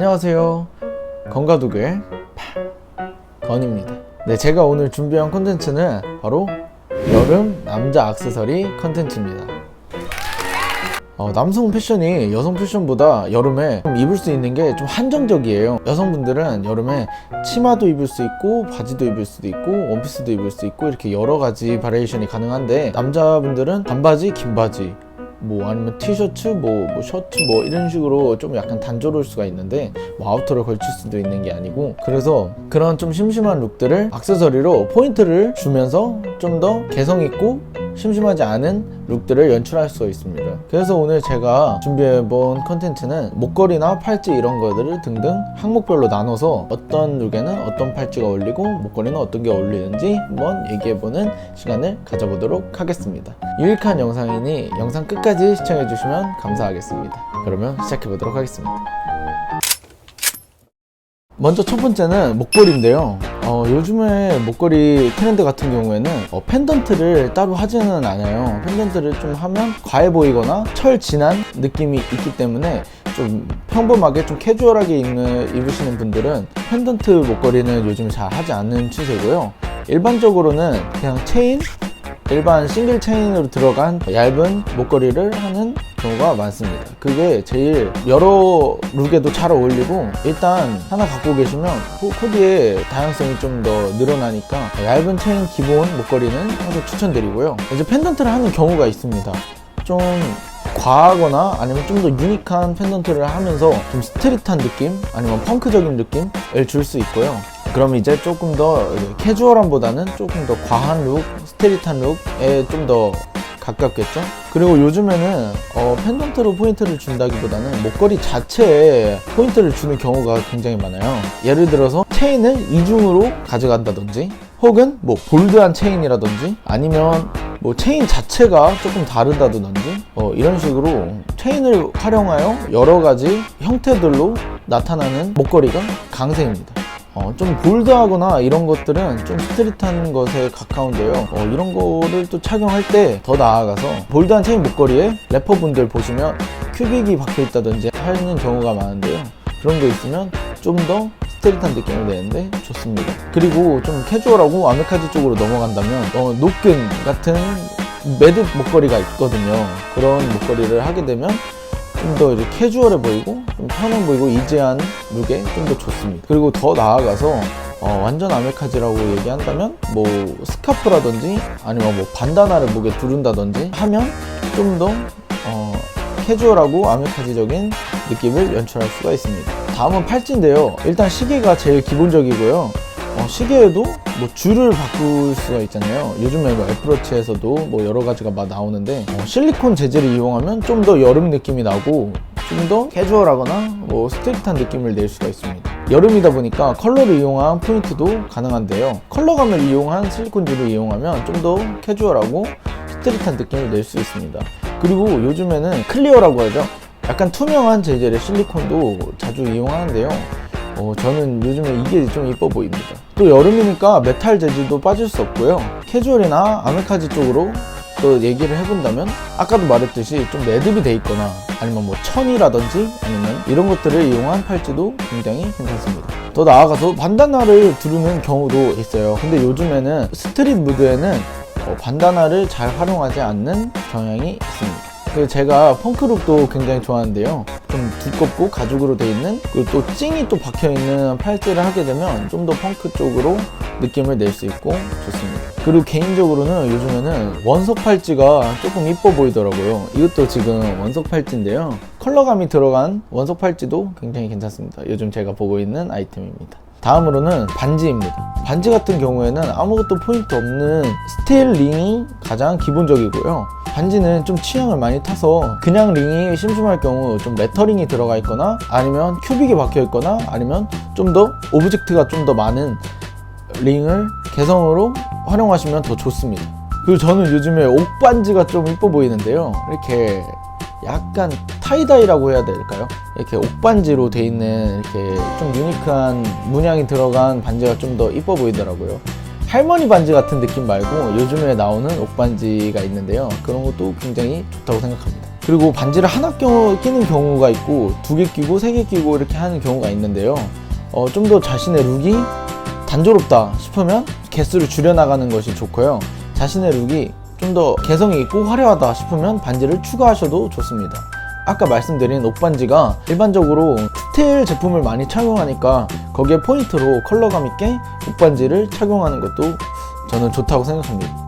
안녕하세요. 건가두교의 건입니다. 네, 제가 오늘 준비한 콘텐츠는 바로 여름 남자 액세서리 콘텐츠입니다. 남성 패션이 여성 패션보다 여름에 입을 수 있는 게 좀 한정적이에요. 여성분들은 여름에 치마도 입을 수 있고 바지도 입을 수도 있고 원피스도 입을 수 있고 이렇게 여러 가지 바리에이션이 가능한데, 남자분들은 반바지, 긴 바지 아니면 티셔츠, 셔츠 이런 식으로 좀 약간 단조로울 수가 있는데, 아우터를 걸칠 수도 있는 게 아니고, 그래서 그런 좀 심심한 룩들을 액세서리로 포인트를 주면서 좀 더 개성있고 심심하지 않은 룩들을 연출할 수 있습니다. 그래서 오늘 제가 준비해본 컨텐츠는 목걸이나 팔찌 이런 것들을 등등 항목별로 나눠서 어떤 룩에는 어떤 팔찌가 어울리고 목걸이는 어떤 게 어울리는지 한번 얘기해보는 시간을 가져보도록 하겠습니다. 유익한 영상이니 영상 끝까지 시청해주시면 감사하겠습니다. 그러면 시작해보도록 하겠습니다. 먼저 첫 번째는 목걸이인데요. 요즘에 목걸이 트렌드 같은 경우에는 펜던트를 따로 하지는 않아요. 펜던트를 좀 하면 과해 보이거나 철 진한 느낌이 있기 때문에 좀 평범하게 좀 캐주얼하게 입으시는 분들은 펜던트 목걸이는 요즘 잘 하지 않는 추세고요. 일반적으로는 그냥 체인, 일반 싱글 체인으로 들어간 얇은 목걸이를 하는 경우가 많습니다. 그게 제일 여러 룩에도 잘 어울리고, 일단 하나 갖고 계시면 코디의 다양성이 좀 더 늘어나니까 얇은 체인 기본 목걸이는 항상 추천드리고요. 이제 펜던트를 하는 경우가 있습니다. 좀 과하거나 아니면 좀 더 유니크한 펜던트를 하면서 좀 스트릿한 느낌 아니면 펑크적인 느낌을 줄 수 있고요. 그럼 이제 조금 더 캐주얼함보다는 조금 더 과한 룩, 스트릿한 룩에 좀 더 가깝겠죠? 그리고 요즘에는 펜던트로 포인트를 준다기보다는 목걸이 자체에 포인트를 주는 경우가 굉장히 많아요. 예를 들어서 체인을 이중으로 가져간다든지, 혹은 볼드한 체인이라든지, 아니면 체인 자체가 조금 다르다든지, 이런 식으로 체인을 활용하여 여러 가지 형태들로 나타나는 목걸이가 강세입니다. 좀 볼드하거나 이런 것들은 좀 스트릿한 것에 가까운데요. 이런 거를 또 착용할 때 더 나아가서 볼드한 체인 목걸이에 래퍼분들 보시면 큐빅이 박혀 있다든지 하는 경우가 많은데요. 그런 거 있으면 좀 더 스트릿한 느낌을 내는데 좋습니다. 그리고 좀 캐주얼하고 아메카지 쪽으로 넘어간다면 노끈 같은 매듭 목걸이가 있거든요. 그런 목걸이를 하게 되면 좀 더 이제 캐주얼해 보이고 좀 편해 보이고 이지한 룩에 좀 더 좋습니다. 그리고 더 나아가서 완전 아메카지라고 얘기한다면 스카프라든지 아니면 반다나를 목에 두른다든지 하면 좀 더 캐주얼하고 아메카지적인 느낌을 연출할 수가 있습니다. 다음은 팔찌인데요. 일단 시계가 제일 기본적이고요. 시계에도 줄을 바꿀 수가 있잖아요. 요즘에 애플워치에서도 여러 가지가 나오는데, 실리콘 재질을 이용하면 좀 더 여름 느낌이 나고 좀 더 캐주얼하거나 스트릿한 느낌을 낼 수가 있습니다. 여름이다 보니까 컬러를 이용한 포인트도 가능한데요. 컬러감을 이용한 실리콘 줄을 이용하면 좀 더 캐주얼하고 스트릿한 느낌을 낼 수 있습니다. 그리고 요즘에는 클리어라고 하죠. 약간 투명한 재질의 실리콘도 자주 이용하는데요. 저는 요즘에 이게 좀 이뻐 보입니다. 또 여름이니까 메탈 재질도 빠질 수 없고요. 캐주얼이나 아메카지 쪽으로 또 얘기를 해본다면, 아까도 말했듯이 좀 매듭이 돼 있거나 아니면 천이라든지 아니면 이런 것들을 이용한 팔찌도 굉장히 괜찮습니다. 더 나아가서 반다나를 두르는 경우도 있어요. 근데 요즘에는 스트릿 무드에는 반다나를 잘 활용하지 않는 경향이 있습니다. 그리고 제가 펑크룩도 굉장히 좋아하는데요. 좀 두껍고 가죽으로 돼 있는, 그리고 또 찡이 또 박혀있는 팔찌를 하게 되면 좀 더 펑크 쪽으로 느낌을 낼 수 있고 좋습니다. 그리고 개인적으로는 요즘에는 원석 팔찌가 조금 이뻐 보이더라고요. 이것도 지금 원석 팔찌인데요. 컬러감이 들어간 원석 팔찌도 굉장히 괜찮습니다. 요즘 제가 보고 있는 아이템입니다. 다음으로는 반지입니다. 반지 같은 경우에는 아무것도 포인트 없는 스틸 링이 가장 기본적이고요. 반지는 좀 취향을 많이 타서 그냥 링이 심심할 경우 좀 레터링이 들어가 있거나 아니면 큐빅이 박혀 있거나 아니면 좀 더 오브젝트가 좀 더 많은 링을 개성으로 활용하시면 더 좋습니다. 그리고 저는 요즘에 옥반지가 좀 이뻐 보이는데요. 이렇게 약간 타이다이라고 해야 될까요? 이렇게 옥반지로 돼 있는 이렇게 좀 유니크한 문양이 들어간 반지가 좀 더 이뻐 보이더라고요. 할머니 반지 같은 느낌 말고 요즘에 나오는 옥반지가 있는데요. 그런 것도 굉장히 좋다고 생각합니다. 그리고 반지를 하나 끼는 경우가 있고 2개 끼고 3개 끼고 이렇게 하는 경우가 있는데요. 좀 더 자신의 룩이 단조롭다 싶으면 개수를 줄여나가는 것이 좋고요. 자신의 룩이 좀 더 개성이 있고 화려하다 싶으면 반지를 추가하셔도 좋습니다. 아까 말씀드린 옷반지가 일반적으로 스틸 제품을 많이 착용하니까 거기에 포인트로 컬러감 있게 옷반지를 착용하는 것도 저는 좋다고 생각합니다.